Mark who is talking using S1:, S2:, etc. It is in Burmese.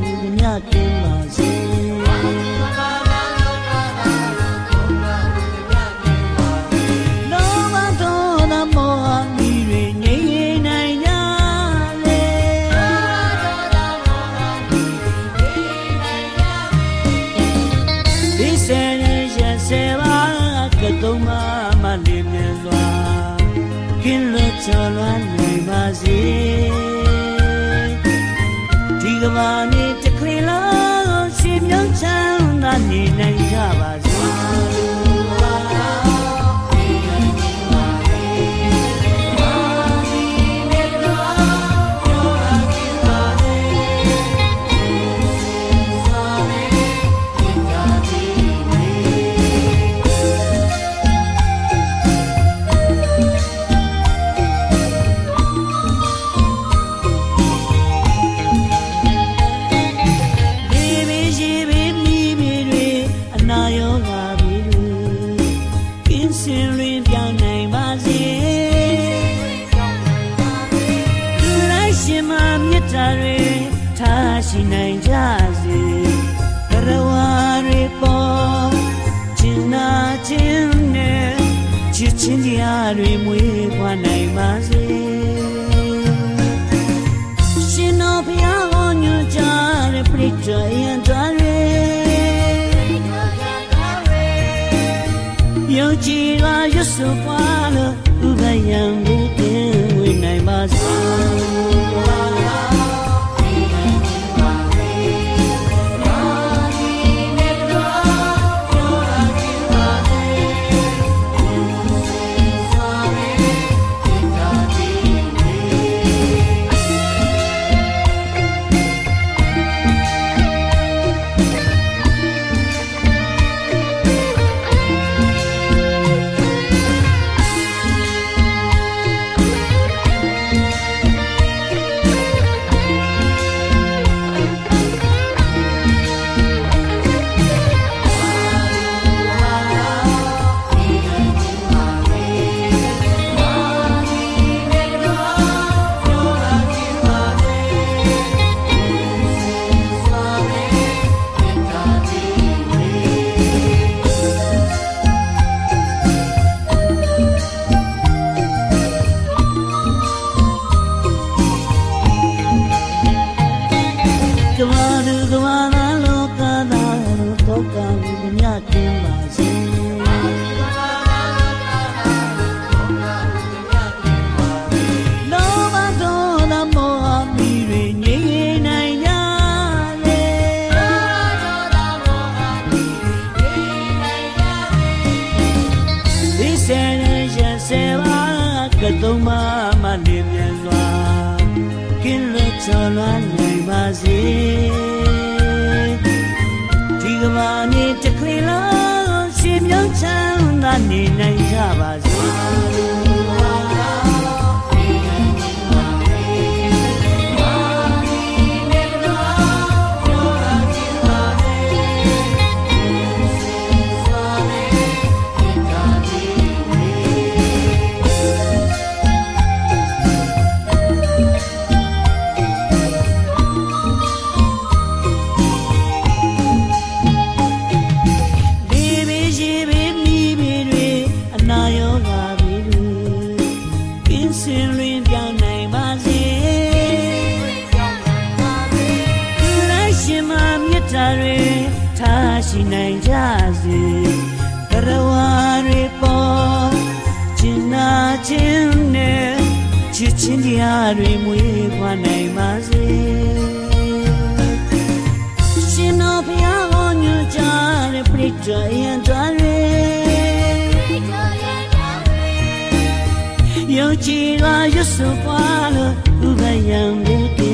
S1: ဘူးမြတ်ကင်းပါစေလောဘဒေါသမောဟမိတွေငြိမ်းနိုင်ကြလေဒီဆယ်ရက်ဆယ်ပါကတုံးမလင်းမြစွာကင်းလွတ်ချော်လွမ်းနိုင်ပါစေဒီကဘာနေတခရီလုံးရှင်မြတ်ချမ်းသာနေနိုင်ကြပါစေထားရှိနိုင်ကြစေဘရဝရီပေါ်ခြင်းနာခြင်းနဲ့ချစ်ချင်းတရားတွေမွေးဖွားနိုင်ပါစေရှင်တော်ဘုရားဟောညွှန်ကြားတဲ့ပြိတ္တယံတော်တွေယုံကြည်စွာရွတ်ဆိုပွားလို့ဥပယံကိုကင်းဝေးနိုင်ပါစေကတုံးမလင်းမြန်စွာကင်းလွတ်ချော်လွမ်းနိုင်ပါစေဒီကဘာနေတခရီလုံးရှင်မြတ်ချမ်းသာနေနိုင်ကြပါစေထားရှိနိုင်ကြစေဘရဝရီပေါ်ခြင်းနာခြင်းနဲ့ချစ်ချင်းတရားတွေမွေးဖွားနိုင်ပါစေရှင်တော်ဘုရားဟောညွှန်ကြားတဲ့ပြိတ္တယံတော်တွေယုံကြည်စွာရွတ်ဆိုပွားလို့ဥပယံကို